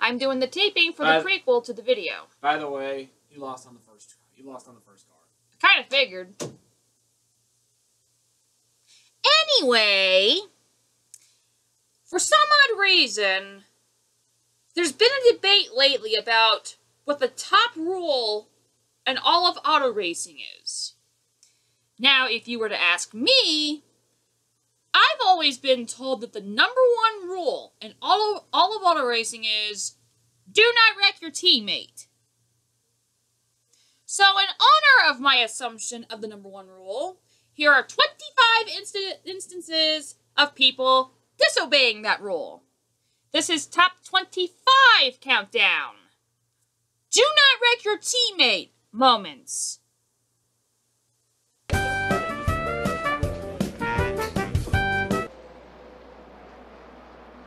I'm doing the taping for the prequel to the video. By the way, you lost on the first. You lost on the first car. I kind of figured. Anyway, for some odd reason, there's been a debate lately about what the top rule in all of auto racing is. Now, if you were to ask me, I've always been told that the number one rule in all of auto racing is do not wreck your teammate. So in honor of my assumption of the number one rule, here are 25 instances of people disobeying that rule. This is top 25 countdown. Do not wreck your teammate moments.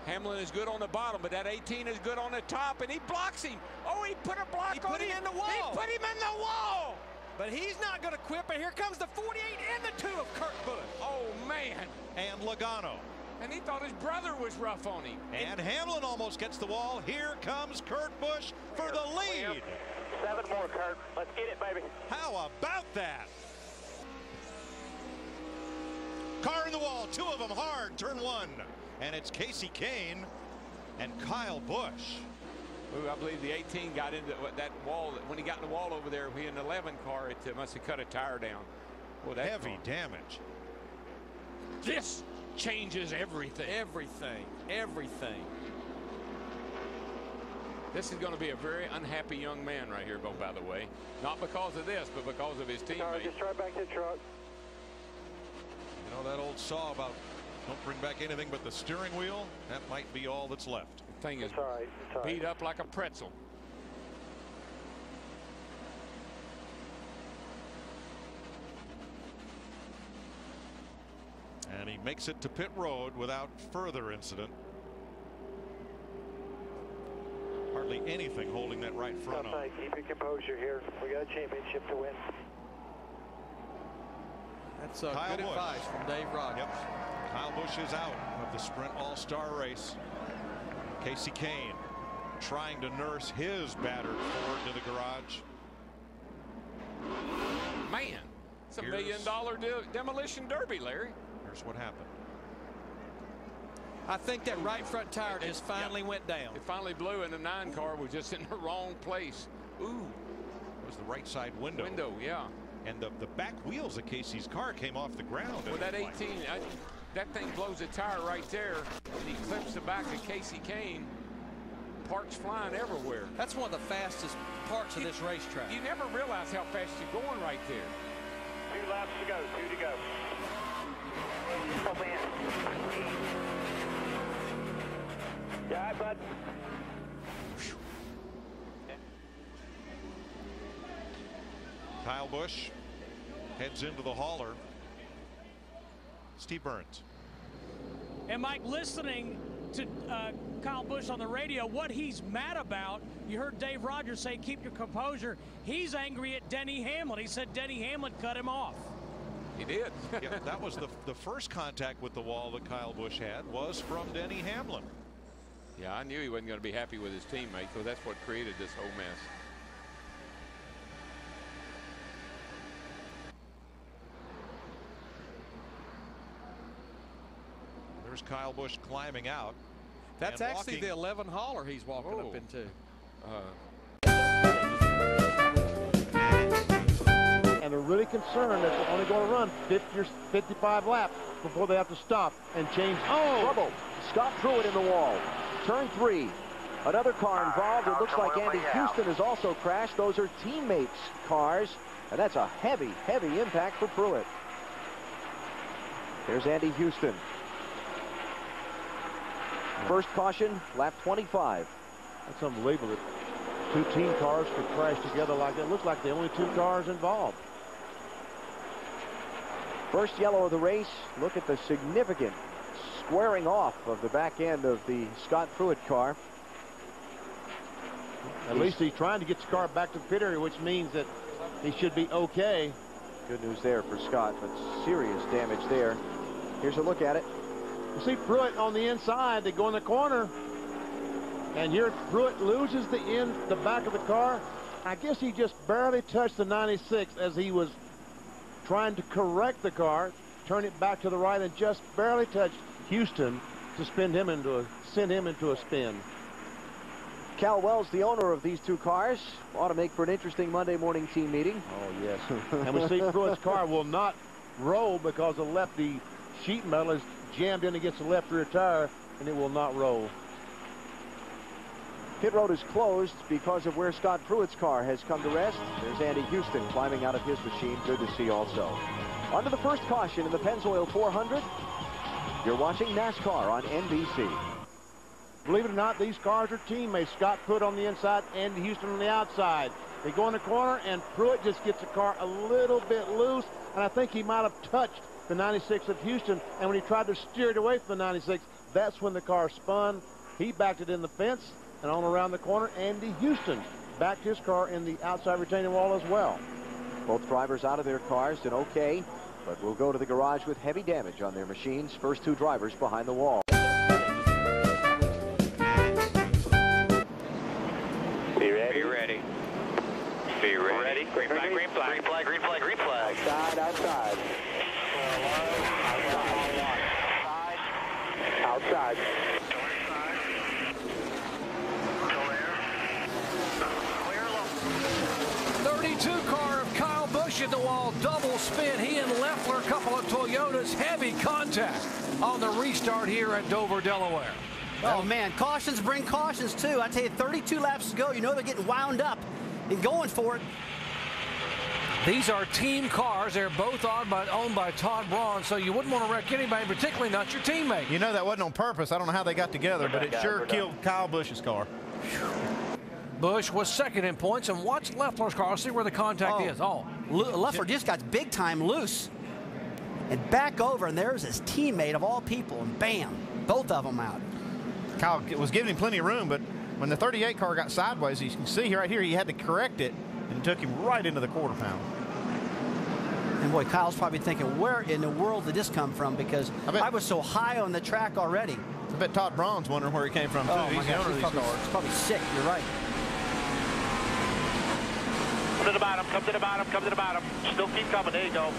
Hamlin is good on the bottom, but that 18 is good on the top, and he blocks him. Oh, he put a block on him. He put him in the wall. He put him in the wall. But he's not going to quit, but here comes the 48 and the 2 of Kurt Busch. Oh, man. And Logano. And he thought his brother was rough on him. And Hamlin almost gets the wall. Here comes Kurt Busch for the lead. 7 more, Kurt. Let's get it, baby. How about that? Car in the wall, 2 of them hard, turn 1. And it's Casey Kane and Kyle Busch. Ooh, I believe the 18 got into that wall. When he got in the wall over there, he in the 11 car, it must have cut a tire down. Well, that heavy damage. This changes everything. Everything. This is going to be a very unhappy young man right here, by the way. Not because of this, but because of his teammate. Just try back to the truck. You know that old saw about don't bring back anything but the steering wheel? That might be all that's left. The thing is beat up like a pretzel. And he makes it to pit road without further incident. Hardly anything holding that right front up. Keep your composure here. We got a championship to win. That's good advice from Dave Rogers. Yep. Kyle Busch is out of the Sprint All-Star race. Casey Kane trying to nurse his battered Ford to the garage. Man, it's $1 million demolition derby, Larry. Here's what happened. I think that right front tire just finally went down. It finally blew, and the 9 car was just in the wrong place. Ooh. It was the right side window. Yeah. And the back wheels of Casey's car came off the ground. Well, that 18, that thing blows a tire right there, and he clips the back of Casey Kane. Parts flying everywhere. That's one of the fastest parts of this racetrack. You never realize how fast you're going right there. 2 laps to go. 2 to go. Oh, man. Yeah, bud. Kyle Busch heads into the hauler. Steve Burns. And Mike, listening to Kyle Busch on the radio, what he's mad about, you heard Dave Rogers say keep your composure. He's angry at Denny Hamlin. He said Denny Hamlin cut him off. He did. Yeah, that was the first contact with the wall that Kyle Busch had was from Denny Hamlin. Yeah, I knew he wasn't going to be happy with his teammate, so that's what created this whole mess. There's Kyle Busch climbing out. That's actually the 11 hauler he's walking up into. And they're really concerned that they're only going to run 50 or 55 laps before they have to stop and change. Trouble. Scott Pruitt in the wall. Turn 3. Another car involved. It looks like Andy Houston has also crashed. Those are teammates' cars. And that's a heavy, heavy impact for Pruitt. There's Andy Houston. First caution, lap 25. That's unbelievable that 2 team cars could crash together like that. It looks like the only 2 cars involved. First yellow of the race. Look at the significant squaring off of the back end of the Scott Pruitt car. At least he's trying to get the car back to the pit area, which means that he should be okay. Good news there for Scott, but serious damage there. Here's a look at it. You see Pruitt on the inside. They go in the corner. And here Pruitt loses the back of the car. I guess he just barely touched the 96 as he was trying to correct the car, turn it back to the right, and just barely touched Houston to send him into a spin. Cal Wells, the owner of these two cars, ought to make for an interesting Monday morning team meeting. Oh, yes. And we see Pruitt's car will not roll because the sheet metal is jammed in against the left rear tire, and it will not roll. Pit road is closed because of where Scott Pruitt's car has come to rest. There's Andy Houston climbing out of his machine. Good to see also. On to the first caution in the Pennzoil 400. You're watching NASCAR on NBC. Believe it or not, these cars are teammates. Scott Pruitt on the inside, Andy Houston on the outside. They go in the corner, and Pruitt just gets the car a little bit loose, and I think he might have touched the 96 of Houston, and when he tried to steer it away from the 96, that's when the car spun. He backed it in the fence, and on around the corner, Andy Houston backed his car in the outside retaining wall as well. Both drivers out of their cars and okay, but will go to the garage with heavy damage on their machines. First two drivers behind the wall. Be ready. Be ready. Be ready. Green flag, green flag. Green flag, green flag, green flag. Outside, outside. Outside. 32 car of Kyle Busch at the wall, double spin. He and Leffler, a couple of Toyotas, heavy contact on the restart here at Dover, Delaware. Oh, man, cautions bring cautions, too. I tell you, 32 laps to go. You know they're getting wound up and going for it. These are team cars. They're both owned by Todd Braun, so you wouldn't want to wreck anybody, particularly not your teammate. You know that wasn't on purpose. I don't know how they got together, but it sure killed Kyle Busch's car. Busch was second in points, and watch Leffler's car. See where the contact is. Oh, Leffler just got big time loose and back over, and there's his teammate of all people, and bam, both of them out. Kyle was giving him plenty of room, but when the 38 car got sideways, you can see right here, he had to correct it, and took him right into the quarter pound. And boy, Kyle's probably thinking, where in the world did this come from? Because I was so high on the track already. I bet Todd Braun's wondering where he came from, too. Oh, He's the owner of these cars. He's probably sick, you're right. Come to the bottom, come to the bottom, come to the bottom. Still keep coming, there you go.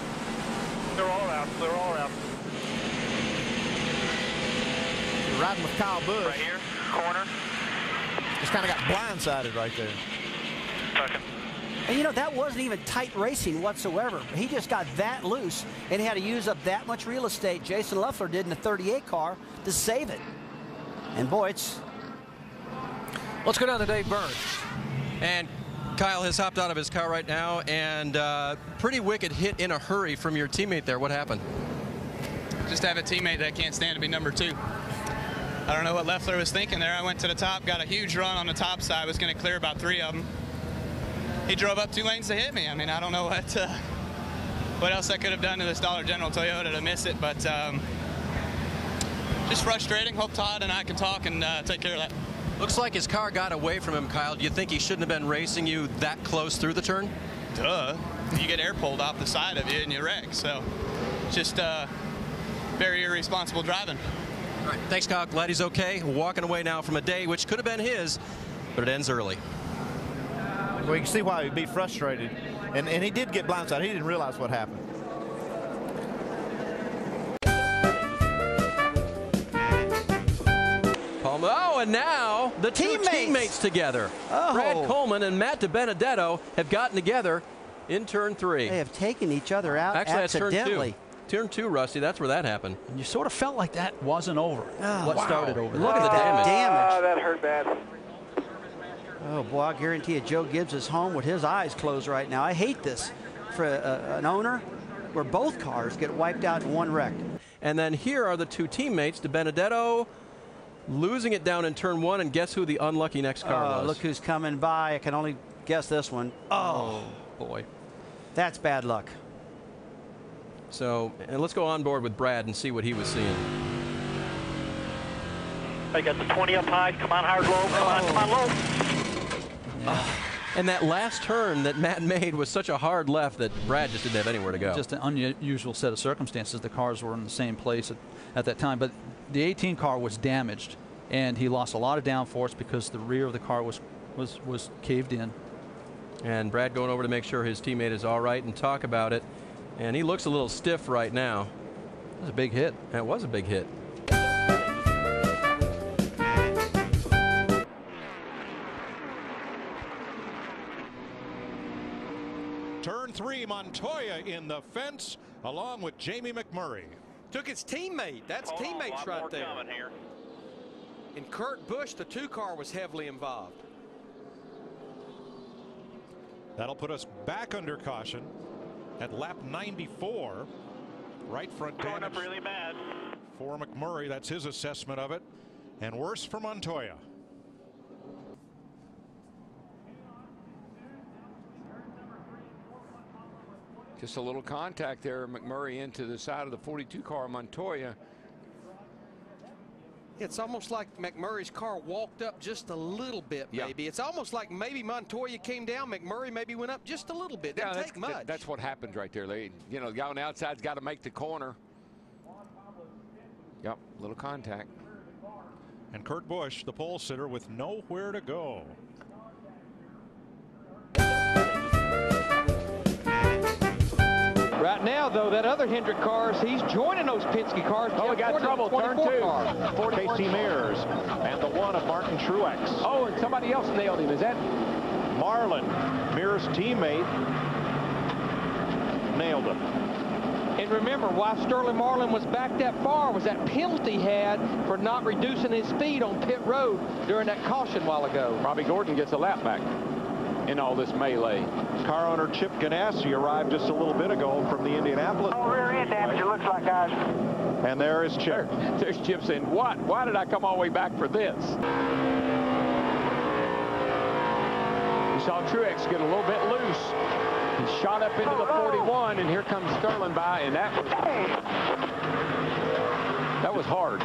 They're all around, they're all around. You're riding with Kyle Busch. Right here, corner. Just kind of got blindsided right there. Second. And you know, that wasn't even tight racing whatsoever. He just got that loose, and he had to use up that much real estate. Jason Leffler did in the 38 car to save it. And boy, it's... Let's go down to Dave Burns. And Kyle has hopped out of his car right now, and pretty wicked hit in a hurry from your teammate there. What happened? Just have a teammate that can't stand to be number 2. I don't know what Leffler was thinking there. I went to the top, got a huge run on the top side, was going to clear about 3 of them. He drove up 2 lanes to hit me. I mean, I don't know what else I could have done to this Dollar General Toyota to miss it, but just frustrating. Hope Todd and I can talk and take care of that. Looks like his car got away from him, Kyle. Do you think he shouldn't have been racing you that close through the turn? Duh. You get air pulled off the side of you and you wreck. So just very irresponsible driving. All right. Thanks, Kyle. Glad he's okay. Walking away now from a day which could have been his, but it ends early. Well, you can see why he'd be frustrated. And he did get blindsided. He didn't realize what happened. Oh, and now the two teammates together. Oh. Brad Coleman and Matt DiBenedetto have gotten together in turn 3. They have taken each other out accidentally. Turn 2, Rusty. That's where that happened. And you sort of felt like that wasn't over. Oh, what started over. Look at the damage. Oh, that hurt bad. Oh, boy, I guarantee you Joe Gibbs is home with his eyes closed right now. I hate this for an owner where both cars get wiped out in one wreck. And then here are the two teammates, DiBenedetto losing it down in turn 1, and guess who the unlucky next car was? Look who's coming by. I can only guess this one. Oh, boy. That's bad luck. So, and let's go on board with Brad and see what he was seeing. I got the 20 up high. Come on, hard low. Come on low. And that last turn that Matt made was such a hard left that Brad just didn't have anywhere to go. Just an unusual set of circumstances. The cars were in the same place at that time, but the 18 car was damaged and he lost a lot of downforce because the rear of the car was caved in. And Brad going over to make sure his teammate is all right and talk about it. And he looks a little stiff right now. That was a big hit. That was a big hit. Turn 3, Montoya in the fence along with Jamie McMurray. Took his teammate. That's teammates right there. And Kurt Busch, the 2-car, was heavily involved. That'll put us back under caution at lap 94. Right front damage. Going up really bad. For McMurray, that's his assessment of it. And worse for Montoya. Just a little contact there. McMurray into the side of the 42 car. Montoya. It's almost like McMurray's car walked up just a little bit, maybe. Yeah. It's almost like maybe Montoya came down, McMurray maybe went up just a little bit. Didn't take much. That's what happens right there. The guy on the outside's got to make the corner. Yep, little contact. And Kurt Busch, the pole sitter, with nowhere to go. Right now, though, that other Hendrick cars, he's joining those Penske cars. Oh, we got trouble. Turn 2. Casey Mears and the one of Martin Truex. Oh, and somebody else nailed him. Is that Marlin? Mears' teammate nailed him. And remember, why Sterling Marlin was back that far was that penalty he had for not reducing his speed on pit road during that caution a while ago. Robbie Gordon gets a lap back in all this melee. Car owner Chip Ganassi arrived just a little bit ago from the Indianapolis. Oh, rear end damage, it looks like, guys. And there is Chip. There's Chip saying, what? Why did I come all the way back for this? You saw Truex get a little bit loose. He shot up into the 41, and here comes Sterling by, and that was hard.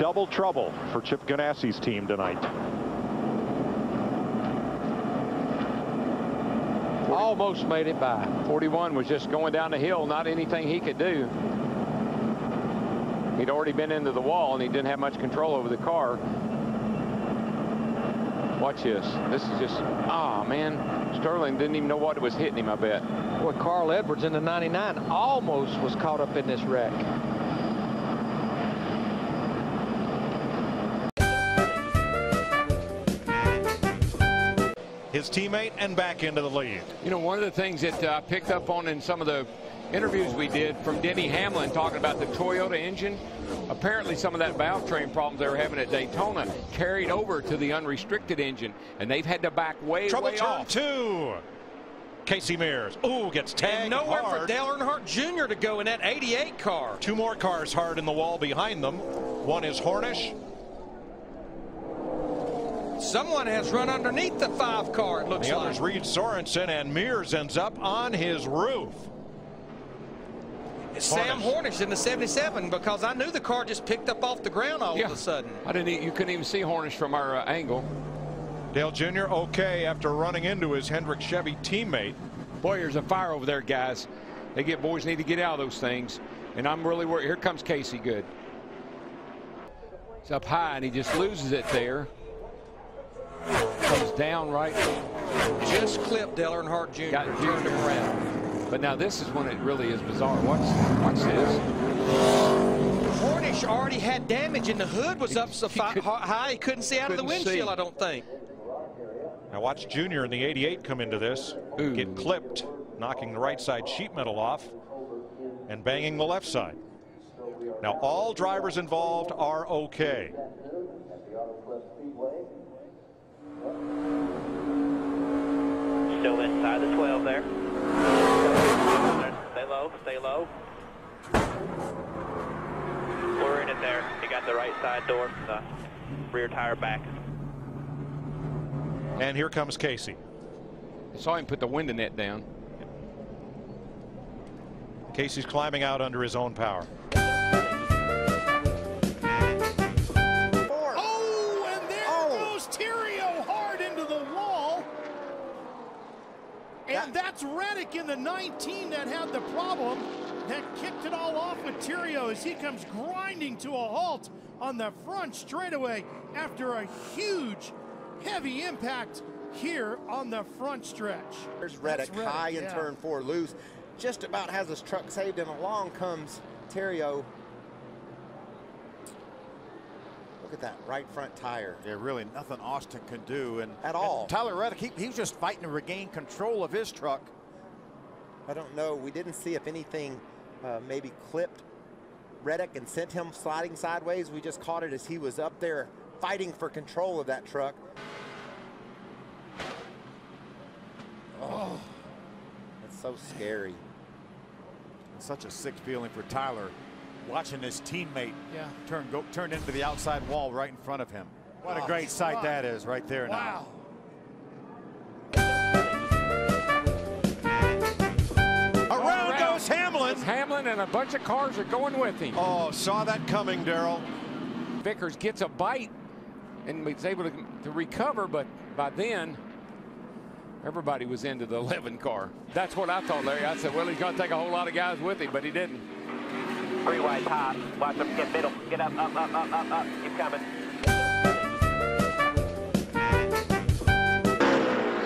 Double trouble for Chip Ganassi's team tonight. Almost made it by. 41 was just going down the hill, not anything he could do. He'd already been into the wall, and he didn't have much control over the car. Watch this. This is just, man. Sterling didn't even know what was hitting him, I bet. Boy, Carl Edwards in the 99 almost was caught up in this wreck. His teammate and back into the lead. You know, one of the things that I picked up on in some of the interviews we did from Denny Hamlin talking about the Toyota engine, apparently some of that valve train problems they were having at Daytona carried over to the unrestricted engine, and they've had to back way Trouble off. turn 2. Casey Mears. Ooh, gets tagged and nowhere hard. for Dale Earnhardt Jr. to go in that 88 car. 2 more cars hard in the wall behind them. One is Hornish. Someone has run underneath the 5 car, it looks like. The others, Reed Sorensen, and Mears ends up on his roof. It's Sam Hornish in the 77, because I knew the car just picked up off the ground all of a sudden. You couldn't even see Hornish from our angle. Dale Jr. okay after running into his Hendrick Chevy teammate. Boy, there's a fire over there, guys. Boys need to get out of those things. And I'm really worried. Here comes Casey. Good. It's up high, and he just loses it there. Comes down right. Just clipped Dale Earnhardt Jr. Turned him around. But now this is when it really is bizarre. Watch this. Hornish already had damage, and the hood was up so high he couldn't see out of the windshield, I don't think. Now watch Junior in the 88 come into this. Ooh. Get clipped, knocking the right side sheet metal off and banging the left side. Now all drivers involved are okay. Still inside the 12 there. Stay low, stay low. We're in it there. You got the right side door from the rear tire back. And here comes Casey. I saw him put the window net down. Casey's climbing out under his own power. Oh, and there goes Thierio hard into the wall. And that's Reddick in the 19 that had the problem that kicked it all off with Theriault as he comes grinding to a halt on the front straightaway after a huge, heavy impact here on the front stretch. There's Reddick high in turn 4, loose, just about has his truck saved, and along comes Theriault. Look at that right front tire. Yeah, really nothing Austin can do. And at all. Tyler Reddick, he was just fighting to regain control of his truck. I don't know. We didn't see if anything maybe clipped Reddick and sent him sliding sideways. We just caught it as he was up there fighting for control of that truck. Oh, that's so scary. It's such a sick feeling for Tyler, watching his teammate turn into the outside wall right in front of him. What a great sight that is right there now. Around goes Hamlin. Hamlin and a bunch of cars are going with him. Oh, saw that coming, Darrell. Vickers gets a bite and was able to recover, but by then everybody was into the 11 car. That's what I thought, Larry. I said, well, he's going to take a whole lot of guys with him, but he didn't. 3 wide top. Watch them get middle. Get up, up, up, up, up, up. Keep coming.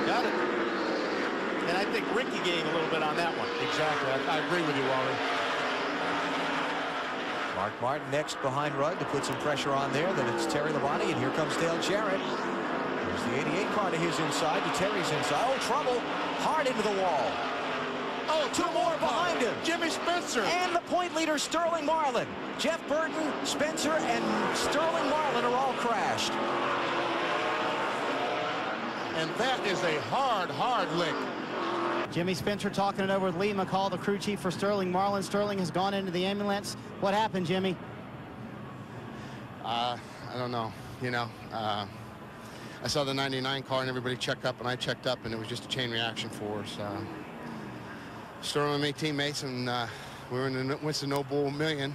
Got it. And I think Ricky gained a little bit on that one. Exactly. I agree with you, Wally. Mark Martin next behind Rudd to put some pressure on there. Then it's Terry Labonte, and here comes Dale Jarrett. There's the 88 car to his inside, to Terry's inside. Oh, trouble. Hard into the wall. Oh, 2 more behind him. Jimmy Spencer. And the point leader, Sterling Marlin. Jeff Burton, Spencer, and Sterling Marlin are all crashed. And that is a hard, hard lick. Jimmy Spencer talking it over with Lee McCall, the crew chief for Sterling Marlin. Sterling has gone into the ambulance. What happened, Jimmy? I don't know. You know, I saw the 99 car and everybody checked up, and I checked up, and it was just a chain reaction for us. Sterling and me teammates, and we were in the Winston Noble Million,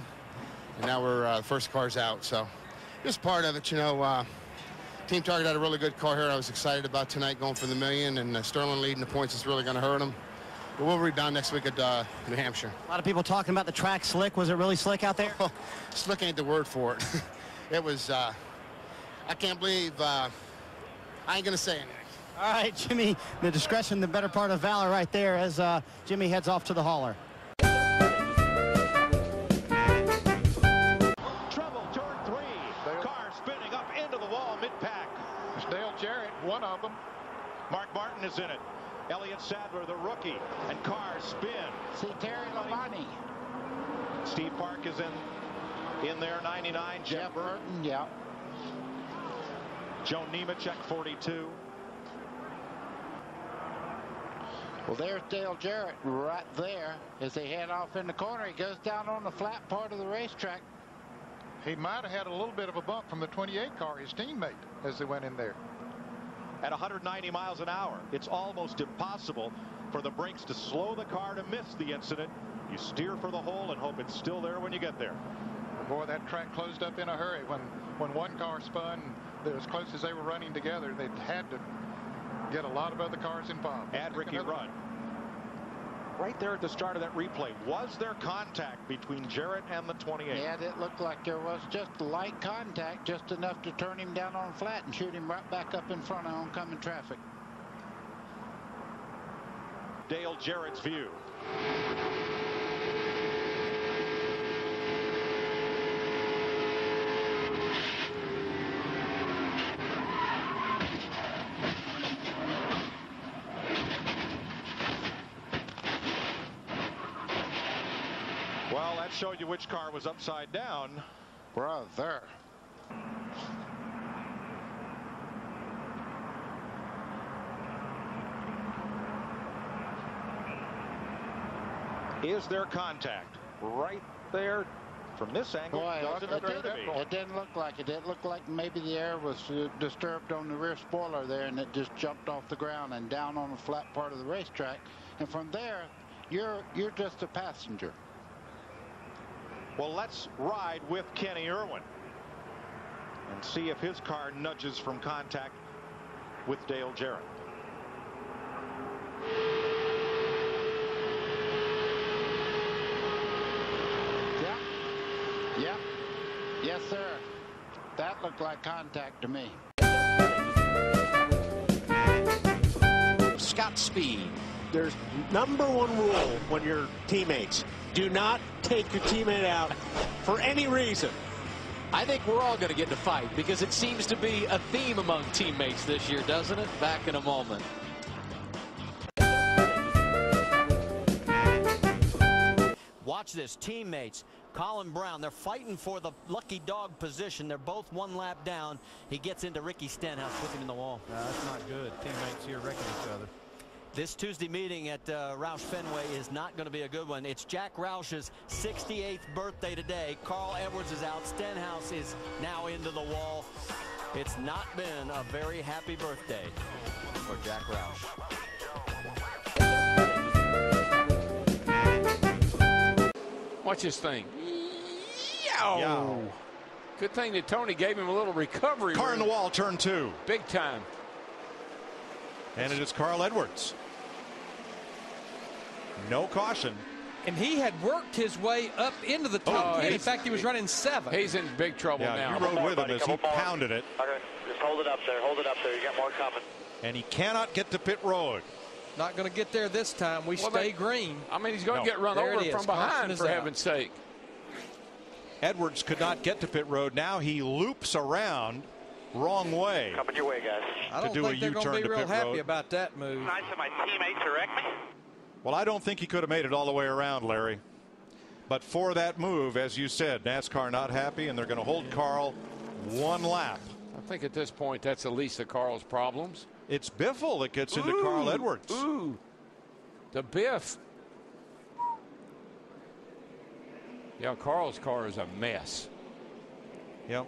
and now we're the first car's out. So just part of it, you know. Team Target had a really good car here. I was excited about tonight going for the million, and Sterling leading the points is really going to hurt him. But we'll rebound next week at New Hampshire. A lot of people talking about the track slick. Was it really slick out there? Oh, slick ain't the word for it. It was, I can't believe, I ain't going to say anything. All right, Jimmy, the discretion, the better part of valor right there as Jimmy heads off to the hauler. Trouble, turn 3. Car spinning up into the wall mid-pack. It's Dale Jarrett, one of them. Mark Martin is in it. Elliott Sadler, the rookie, and cars spin. See Terry Labonte. Steve Park is in there, 99. Jeff Burton, yeah. Joe Nemechek, 42. Well, there's Dale Jarrett right there. As they head off in the corner, he goes down on the flat part of the racetrack. He might have had a little bit of a bump from the 28 car, his teammate, as they went in there. At 190 miles an hour, it's almost impossible for the brakes to slow the car to miss the incident. You steer for the hole and hope it's still there when you get there. Boy, that track closed up in a hurry. When one car spun, they're as close as they were running together. They had to get a lot of other cars involved. Add Ricky Rudd. Right there at the start of that replay, was there contact between Jarrett and the 28? Yeah, it looked like there was just light contact, just enough to turn him down on flat and shoot him right back up in front of oncoming traffic. Dale Jarrett's view. Well, that showed you which car was upside down. Brother. Is there contact? Right there from this angle. Boy, doesn't appear to be. It didn't look like it. It looked like maybe the air was disturbed on the rear spoiler there, and it just jumped off the ground and down on the flat part of the racetrack. And from there, you're just a passenger. Well, let's ride with Kenny Irwin and see if his car nudges from contact with Dale Jarrett. Yes, sir. That looked like contact to me. Scott Speed. There's #1 rule when you're teammates. Do not take your teammate out for any reason. I think we're all going to get in a fight because it seems to be a theme among teammates this year, doesn't it? Back in a moment. Watch this, teammates. Colin Brown, they're fighting for the lucky dog position. They're both one lap down. He gets into Ricky Stenhouse with him in the wall. That's not good. Teammates here wrecking each other. This Tuesday meeting at Roush Fenway is not going to be a good one. It's Jack Roush's 68th birthday today. Carl Edwards is out. Stenhouse is now into the wall. It's not been a very happy birthday for Jack Roush. Watch this thing. Yow. Good thing that Tony gave him a little recovery. Car in the wall, turn 2. Big time. And it is Carl Edwards. No caution. And he had worked his way up into the top 10. In fact, he was running 7. He's in big trouble now. You rode with him as he pounded it. Okay, just hold it up there. Hold it up there. You got more coming. And he cannot get to pit road. Not going to get there this time. We stay green. I mean, he's going to get run over from behind, for heaven's sake. Edwards could not get to pit road. Now he loops around wrong way. Coming your way, guys. I don't think they're going to be real happy about that move. Nice of my teammates to wreck me. Well, I don't think he could have made it all the way around, Larry. But for that move, as you said, NASCAR not happy, and they're going to hold Carl 1 lap. I think at this point that's the least of Carl's problems. It's Biffle that gets into Carl Edwards. Ooh, the Biff. Yeah, Carl's car is a mess. Yep.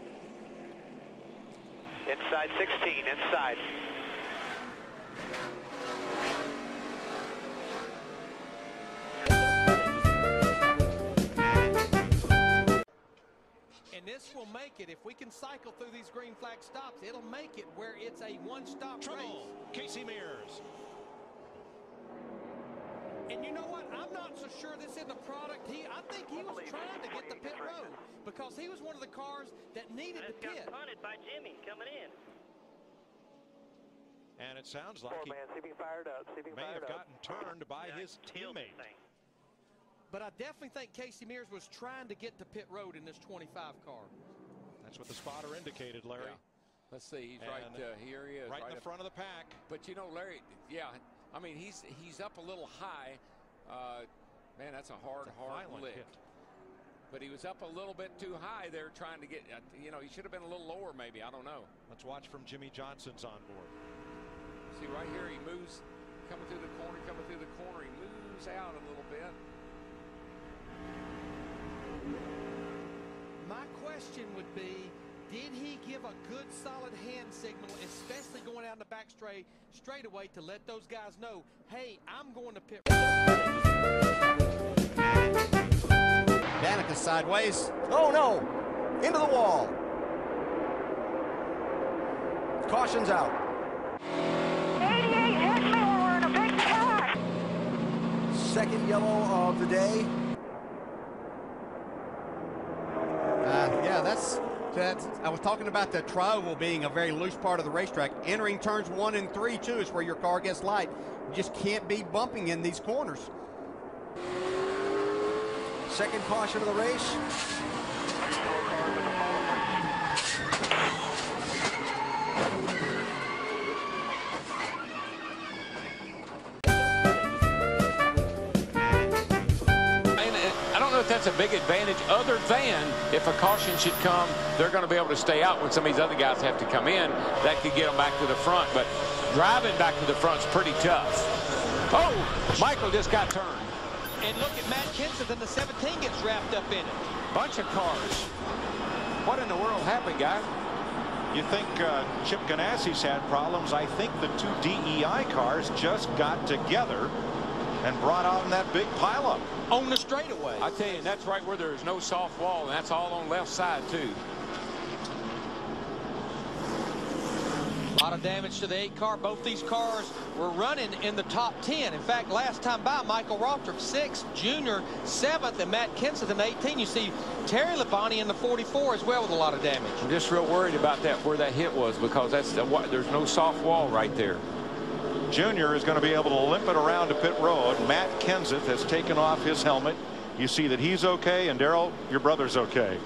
Inside 16, inside. And this will make it, if we can cycle through these green flag stops, it'll make it where it's a one-stop race. Casey Mears. And you know what? I'm not so sure this isn't a product. I think he was trying to get the pit road because he was one of the cars that needed to pit. Got punted by Jimmy coming in. And it sounds like he may have gotten turned by his teammate. But I definitely think Casey Mears was trying to get to pit road in this 25 car. That's what the spotter indicated, Larry. Yeah. Let's see. He's right here. He is right in the front of the pack. But you know, Larry. Yeah. I mean, he's up a little high. Man, that's a hard lick. Hit. But he was up a little bit too high there, trying to get. You know, he should have been a little lower, maybe. I don't know. Let's watch from Jimmy Johnson's on board. See right here, he moves, coming through the corner, He moves out a little bit. My question would be, did he give a good solid hand signal, especially going down the back straightaway to let those guys know, hey, I'm going to pit. Danica sideways. Oh no! Into the wall. Caution's out. 88 hits me when we're in a big pack. Second yellow of the day. Yeah, that's I was talking about the tri-oval being a very loose part of the racetrack. Entering turns 1 and 3 too is where your car gets light. You just can't be bumping in these corners. Second caution of the race. That's a big advantage, other than if a caution should come, they're going to be able to stay out when some of these other guys have to come in. That could get them back to the front, but driving back to the front is pretty tough. Oh, Michael just got turned. And look at Matt Kenseth, and the 17 gets wrapped up in it. Bunch of cars. What in the world happened, guys? You think Chip Ganassi's had problems? I think the 2 DEI cars just got together and brought on that big pileup. On the straightaway. I tell you, that's right where there is no soft wall, and that's all on left side, too. A lot of damage to the 8 car. Both these cars were running in the top 10. In fact, last time by, Michael Rothrup 6th, Junior 7th, and Matt Kenseth in 18. You see Terry Labonte in the 44 as well with a lot of damage. I'm just real worried about that, where that hit was, because that's there's no soft wall right there. Junior is going to be able to limp it around to pit road. Matt Kenseth has taken off his helmet. You see that he's okay, and Darrell, your brother's okay.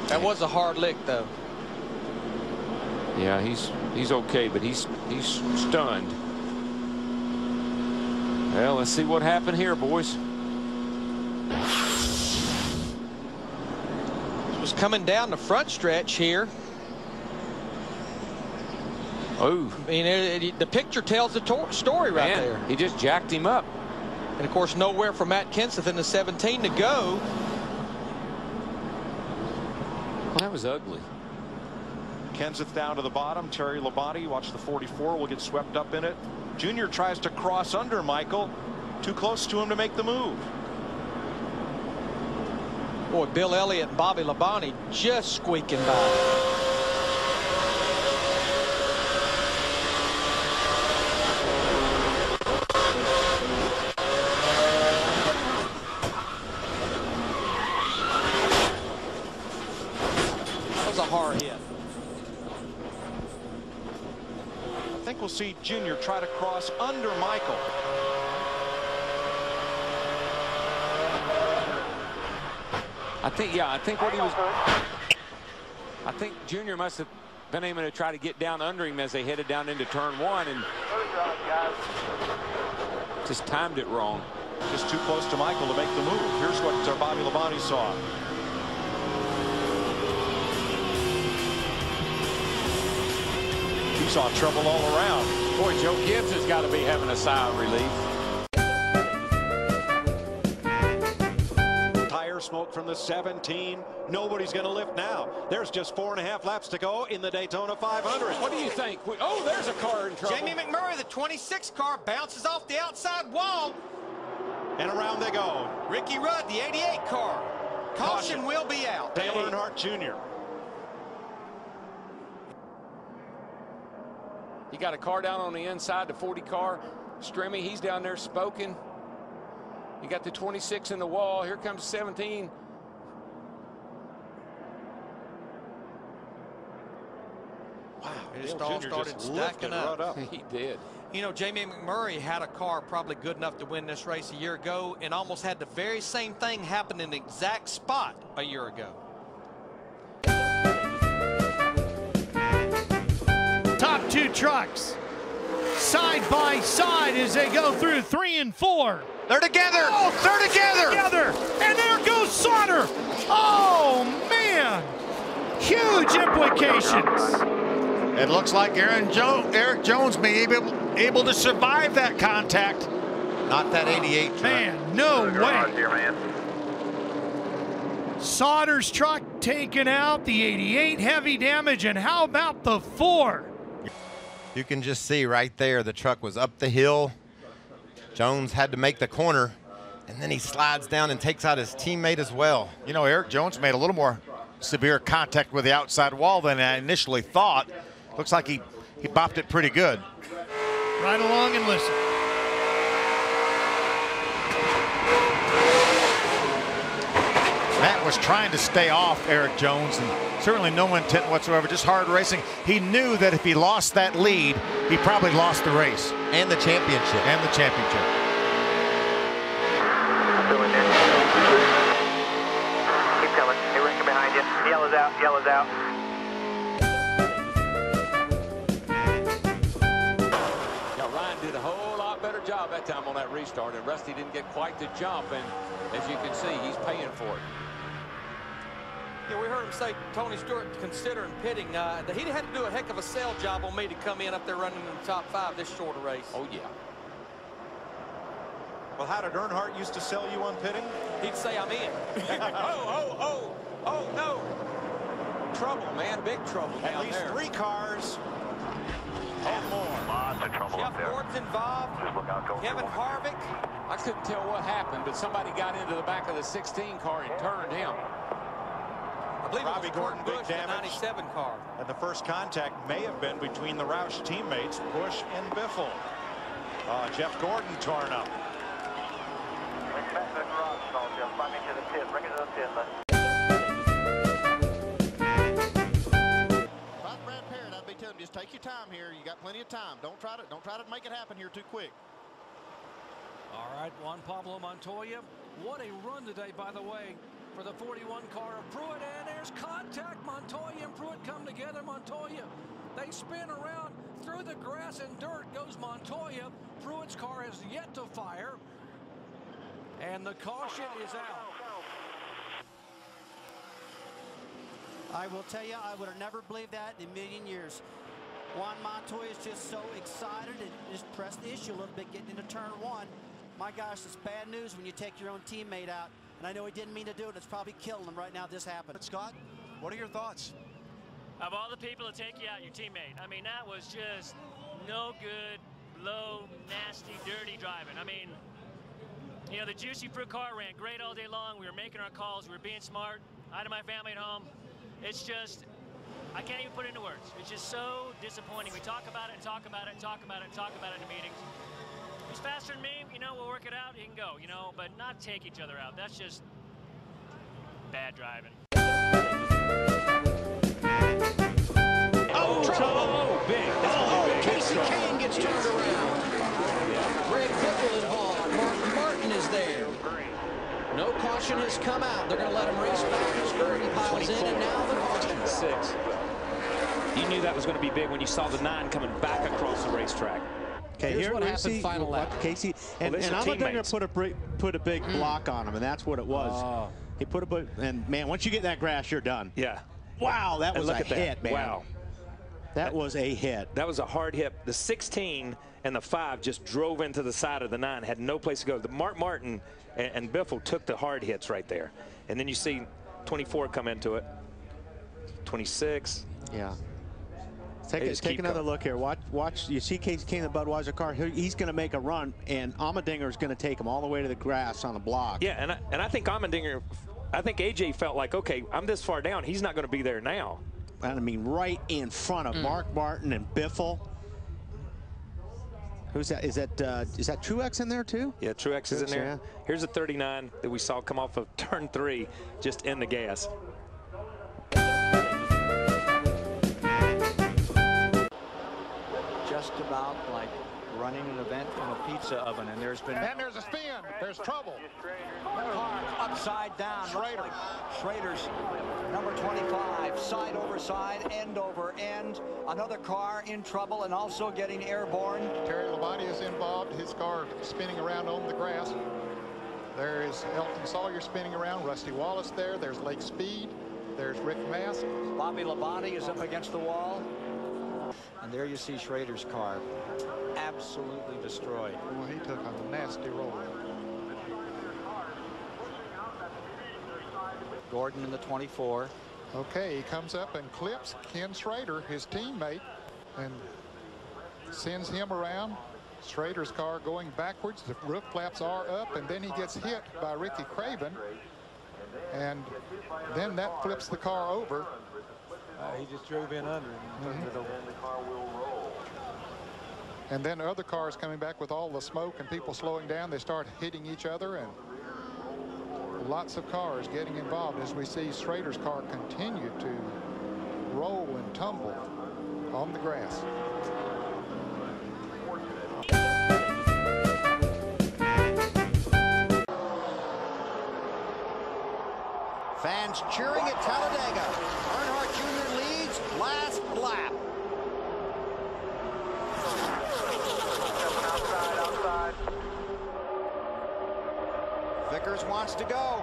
That was a hard lick, though. Yeah, he's okay, but he's stunned. Well, let's see what happened here, boys. It was coming down the front stretch here. Oh, I mean, the picture tells the story right there. He just jacked him up. And of course, nowhere for Matt Kenseth in the 17 to go. Well, that was ugly. Kenseth down to the bottom. Terry Labonte, watch the 44, will get swept up in it. Junior tries to cross under Michael. Too close to him to make the move. Boy, Bill Elliott and Bobby Labonte just squeaking by. Hard hit. I think we'll see Junior try to cross under Michael. I think what he was. I think Junior must have been able to try to get down under him as they headed down into turn 1, and just timed it wrong. Just too close to Michael to make the move. Here's what Bobby Labonte saw. He saw trouble all around. Boy, Joe Gibbs has got to be having a sigh of relief. Tire smoke from the 17. Nobody's going to lift now. There's just 4.5 laps to go in the Daytona 500. What do you think? Oh, there's a car in trouble. Jamie McMurray, the 26 car, bounces off the outside wall. And around they go. Ricky Rudd, the 88 car. Caution will be out. Dale Earnhardt Jr. You got a car down on the inside, the 40 car. Strimmy, he's down there spoken. You got the 26 in the wall. Here comes 17. Wow, it just all started stacking up. He did. You know, Jamie McMurray had a car probably good enough to win this race a year ago, and almost had the very same thing happen in the exact spot a year ago. Top 2 trucks side by side as they go through 3 and 4. They're together. Oh, they're together. And there goes Sauter. Oh, man. Huge implications. It looks like Eric Jones may be able to survive that contact. Not that 88 truck. Man, no way. Sauter's truck taken out, the 88 heavy damage, and how about the 4? You can just see right there the truck was up the hill. Jones had to make the corner, and then he slides down and takes out his teammate as well. You know, Eric Jones made a little more severe contact with the outside wall than I initially thought. Looks like he bopped it pretty good. Right along and listen. Matt was trying to stay off Eric Jones, and certainly no intent whatsoever, just hard racing. He knew that if he lost that lead, he probably lost the race. And the championship. And the championship. Keep coming. Hey, Rick, behind you. Yellow's out. Yellow's out. Yeah, Ryan did a whole lot better job that time on that restart, and Rusty didn't get quite the jump, and as you can see, he's paying for it. Yeah, we heard him say Tony Stewart considering pitting. He had to do a heck of a sell job on me to come in up there running in the top 5 this short a race. Oh, yeah. Well, how did Earnhardt used to sell you on pitting? He'd say I'm in. Oh, no. Trouble, man. Big trouble At down least there. 3 cars and more. Lots of trouble Jeff up there. Gordon's involved. Just look out. Kevin Harvick. I couldn't tell what happened, but somebody got into the back of the 16 car and turned him. I believe Robbie it was Gordon, Busch, big the damage. 97 car. And the first contact may have been between the Roush teammates, Busch and Biffle. Jeff Gordon torn up. Back to the garage, stall, Jeff. Bring me to the pit. Bring it to the pit, bud. If I was Brad Parrott, I'd be telling him, just take your time here. You got plenty of time. Don't try to make it happen here too quick. All right, Juan Pablo Montoya. What a run today, by the way, for the 41 car of Pruitt. And there's contact. Montoya and Pruitt come together. Montoya, they spin around through the grass and dirt goes Montoya. Pruitt's car has yet to fire. And the caution is out. I will tell you, I would have never believed that in a million years. Juan Montoya is just so excited and just pressed the issue a little bit getting into turn one. My gosh, it's bad news when you take your own teammate out. And I know he didn't mean to do it. It's probably killing him right now. This happened. Scott, what are your thoughts? Of all the people to take you out, your teammate. I mean, that was just no good, low, nasty, dirty driving. I mean, you know, the Juicy Fruit car ran great all day long. We were making our calls. We were being smart. I had my family at home. It's just, I can't even put it into words. It's just so disappointing. We talk about it and talk about it and talk about it and talk about it in the meetings. He's faster than me, you know, we'll work it out, he can go, you know, but not take each other out. That's just bad driving. Oh, trouble! Big. Casey Kane gets turned around. Greg Biffle involved. Mark Martin is there. No caution has come out. They're going to let him race back as Gurney piles in, and now the caution. 6. You knew that was going to be big when you saw the 9 coming back across the racetrack. Okay, here's what happened final lap. Casey, and Allmendinger put a big block on him, and that's what it was. Oh. He put and man, once you get in that grass, you're done. Yeah. Wow, that was a hit, man. Wow. That was a hit. That was a hard hit. The 16 and the 5 just drove into the side of the 9, had no place to go. The Mark Martin and Biffle took the hard hits right there. And then you see 24 come into it. 26. Yeah. Take another look here. Watch. You see Casey Kane in the Budweiser car. He's going to make a run, and Allmendinger is going to take him all the way to the grass on the block. Yeah, and I think Allmendinger, I think AJ felt like, okay, I'm this far down. He's not going to be there now. And I mean, right in front of Mark Martin and Biffle. Who's that? Is that Truex in there too? Yeah, Truex is in there. Yeah. Here's a 39 that we saw come off of turn 3, just in the gas. Just about like running an event from a pizza oven, and there's been. And there's a spin. There's trouble. Car upside down. Schrader's number 25, side over side, end over end. Another car in trouble and also getting airborne. Terry Labonte is involved. His car spinning around on the grass. There is Elton Sawyer spinning around. Rusty Wallace there. There's Lake Speed. There's Rick Mask. Bobby Labonte is up against the wall. And there you see Schrader's car absolutely destroyed. Well, he took a nasty roll. Gordon in the 24. Okay, he comes up and clips Ken Schrader, his teammate, and sends him around. Schrader's car going backwards. The roof flaps are up, and then he gets hit by Ricky Craven. And then that flips the car over. He just drove in under him and turned it over. And then other cars coming back with all the smoke and people slowing down. They start hitting each other, and lots of cars getting involved as we see Schrader's car continue to roll and tumble on the grass. Fans cheering at Talladega. Earnhardt Jr. leads last lap. Outside. Vickers wants to go.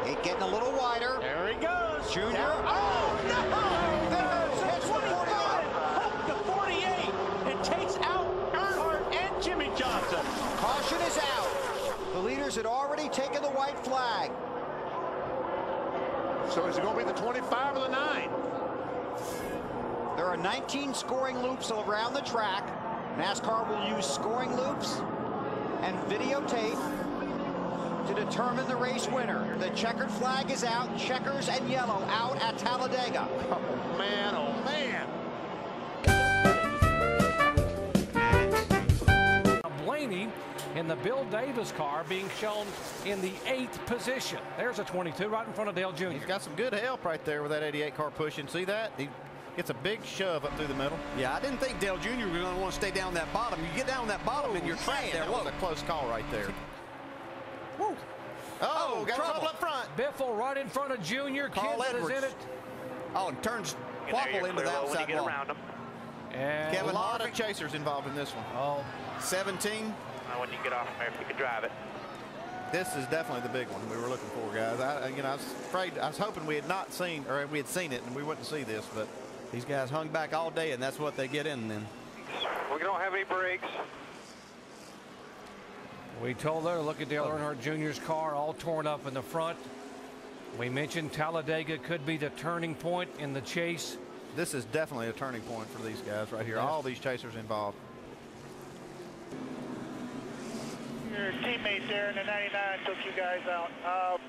He's getting a little wider. There he goes. Junior. Down. Oh, no! There's 25. Hook to 48. It takes out Earnhardt and Jimmy Johnson. Caution is out. The leaders had already taken the white flag. So is it going to be the 25 or the 9? There are 19 scoring loops around the track. NASCAR will use scoring loops and videotape to determine the race winner. The checkered flag is out. Checkers and yellow out at Talladega. Oh, man. Oh, man. Blaney in the Bill Davis car being shown in the 8th position. There's a 22 right in front of Dale Jr. He's got some good help right there with that 88 car pushing. See that? He gets a big shove up through the middle. Yeah, I didn't think Dale Jr. was going to want to stay down that bottom. You get down that bottom and you're trapped there. That was a close call right there. Woo. Oh, got trouble up front. Biffle right in front of Junior. Carl Kent is Edwards. in it. Oh, and turns Quapple into the outside wall. And Kevin, a lot of chasers involved in this one. Oh, 17. When you get off from there, if you could drive it. This is definitely the big one we were looking for, guys. I was hoping we had not seen, or we had seen it and we wouldn't see this, but these guys hung back all day, and that's what they get in then. We don't have any brakes. we told her, look at Dale Earnhardt Jr.'s car all torn up in the front. We mentioned Talladega could be the turning point in the chase. This is definitely a turning point for these guys right here. All these chasers involved. Your teammate there in the 99 took you guys out.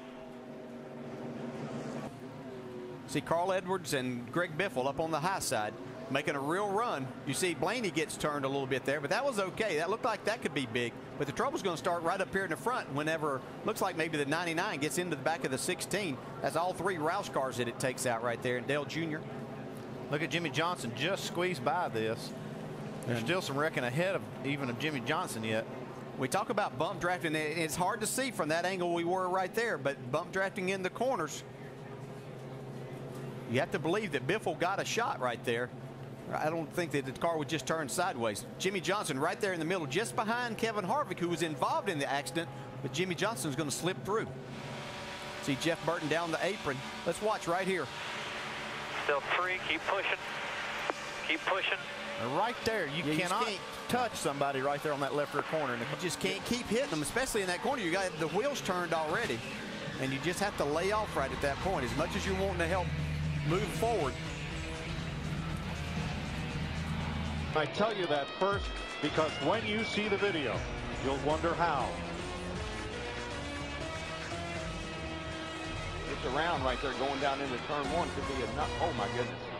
See Carl Edwards and Greg Biffle up on the high side making a real run. You see Blaney gets turned a little bit there, but that was okay. That looked like that could be big. But the trouble's going to start right up here in the front whenever looks like maybe the 99 gets into the back of the 16. That's all 3 Roush cars that it takes out right there. And Dale Jr. Look at Jimmy Johnson just squeezed by this. There's still some wrecking ahead of even of Jimmy Johnson yet. We talk about bump drafting. It's hard to see from that angle we were right there, but bump drafting in the corners, you have to believe that Biffle got a shot right there. I don't think that the car would just turn sideways. Jimmy Johnson right there in the middle, just behind Kevin Harvick, who was involved in the accident, but Jimmy Johnson's going to slip through. See Jeff Burton down the apron. Let's watch right here. Still 3, keep pushing. Keep pushing. Right there, you cannot touch somebody right there on that left rear corner. You just can't keep hitting them, especially in that corner. You got the wheels turned already, and you just have to lay off right at that point. As much as you're wanting to help move forward. I tell you that first because when you see the video, you'll wonder how. It's around right there going down into turn 1 could be a nut. Oh my goodness.